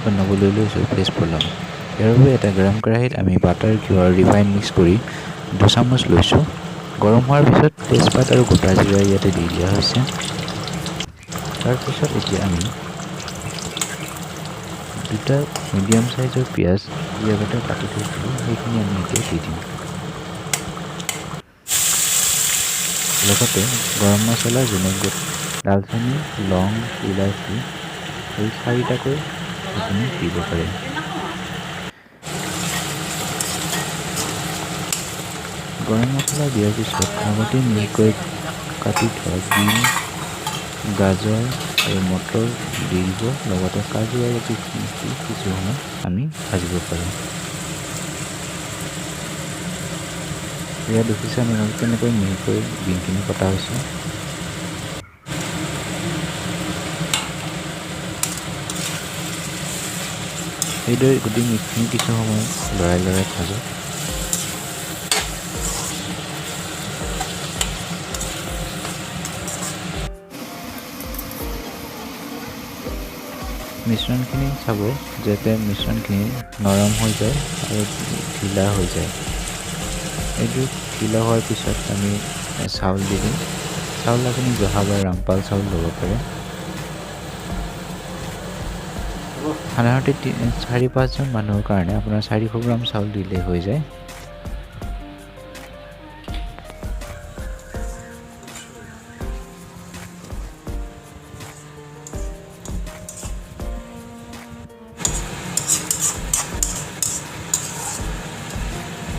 বনাবলৈ লৈছোঁ ভেজ পোলাও। ইয়াৰ বাবে এটা গৰম কেৰাহীত আমি বাটাৰ, ঘিউ আৰু ৰিফাইন মিক্স কৰি 2 চামুচ লৈছোঁ। গৰম হোৱাৰ পিছত তেজপাত আৰু গোটা জিৰা ইয়াতে দি দিয়া হৈছে। তাৰপিছত এতিয়া আমি 2টা মিডিয়াম সাইজৰ পিঁয়াজ যি আগতে কাটি থৈছিলোঁ সেইখিনি আমি এতিয়া দি দিম। লগতে গৰম মছলা যেনে দালচেনি, লং, ইলাচি এই 4টাকৈ আপুনি দিব পাৰে। গৰম মছলা দিয়াৰ পিছত আগতে মিহিকৈ কাটি থোৱা বিন, গাজৰ আৰু মটৰ দি দিব। লগতে কাজু আৰু কিচমিচ দি কিছু সময় আমি ভাজিব পাৰোঁ। এয়া দেখিছে আপোনালোকে কেনেকৈ মিহিকৈ বিনখিনি কটা হৈছে। এইদৰে গোটেই মিটখিনি কিছু সময় লৰাই ভাজক। মিশ্ৰণখিনি চাব যাতে মিশ্ৰণখিনি নৰম হৈ যায় আৰু ঢিলা হৈ যায়। এইটো ঢিলা হোৱাৰ পিছত আমি চাউল দি দিম। চাউল আপুনি জহা বা ৰামপাল চাউল ল'ব পাৰে। সাধাৰণতে 4-5জন মানুহৰ কাৰণে আপোনাৰ 400 গ্ৰাম চাউল দিলে হৈ যায়।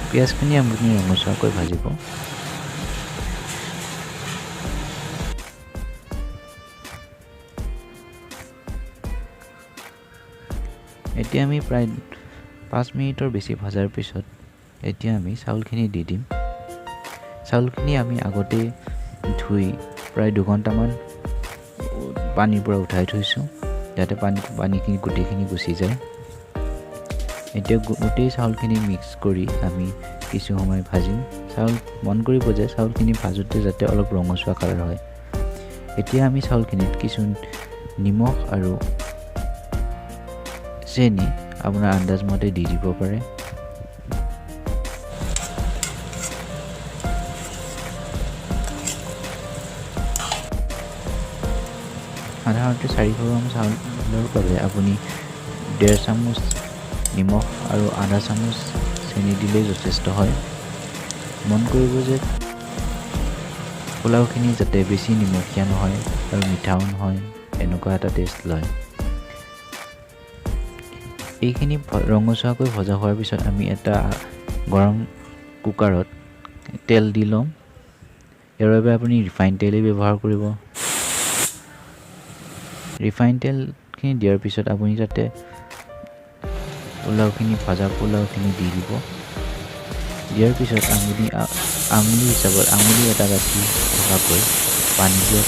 পিঁয়াজখিনি আপুনি ৰঙচুৱাকৈ ভাজিব। এতিয়া আমি প্ৰায় 5 মিনিটৰ বেছি ভজাৰ পিছত এতিয়া আমি চাউলখিনি দি দিম। চাউলখিনি আমি আগতে ধুই প্ৰায় 2 ঘণ্টামান পানীৰ পৰা উঠাই থৈছোঁ যাতে পানীখিনি গোটেইখিনি গুচি যায়। এতিয়া গোটেই চাউলখিনি মিক্স কৰি আমি কিছু সময় ভাজিম। মন কৰিব যে চাউলখিনি ভাজোঁতে যাতে অলপ ৰঙচুৱা কালাৰ হয়। এতিয়া আমি চাউলখিনিত কিছু নিমখ আৰু চেনি আপোনাৰ আন্দাজ মতে দি দিব পাৰে। সাধাৰণতে 400 গ্ৰাম চাউলৰ বাবে আপুনি 1.5 চামুচ নিমখ আৰু আধা চামুচ চেনি দিলেই যথেষ্ট হয়। মন কৰিব যে পোলাওখিনি যাতে বেছি নিমখীয়া নহয় আৰু মিঠাও নহয়, এনেকুৱা এটা টেষ্ট লয়। এইখিনি ৰঙচুৱাকৈ ভজা হোৱাৰ পিছত আমি এটা গৰম কুকাৰত তেল দি ল'ম। ইয়াৰ বাবে আপুনি ৰিফাইন তেলেই ব্যৱহাৰ কৰিব। ৰিফাইন তেলখিনি দিয়াৰ পিছত আপুনি তাতে ভজা পোলাওখিনি দি দিব। দিয়াৰ পিছত আঙুলি হিচাপত আঙুলি এটা গাঁঠি থকাকৈ পানী দিয়ক।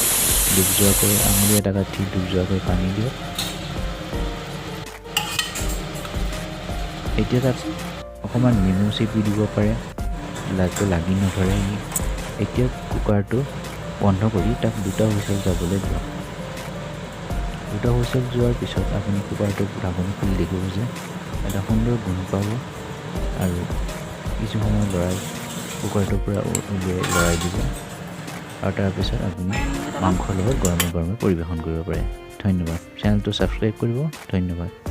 ডুব যোৱাকৈ আঙুলি এটা গাঁঠি ডুব যোৱাকৈ পানী দিয়ক। এতিয়া তাত অকণমান নেমু চেপি দিব পাৰে যাতে লাগি নধৰে। এতিয়া কুকাৰটো বন্ধ কৰি তাক 2টা হুইচেল যাবলৈ দিয়ক। 2টা হুইচেল যোৱাৰ পিছত আপুনি কুকাৰটো ঢাকনি খুলি দেখিব যে এটা সুন্দৰ গোন্ধ পাব আৰু কিছু সময় কুকাৰটোৰ পৰা লৰাই দিব আৰু তাৰপিছত আপুনি মাংসৰ লগত গৰমে পৰিৱেশন কৰিব পাৰে। ধন্যবাদ। চেনেলটো ছাবস্ক্ৰাইব কৰিব। ধন্যবাদ।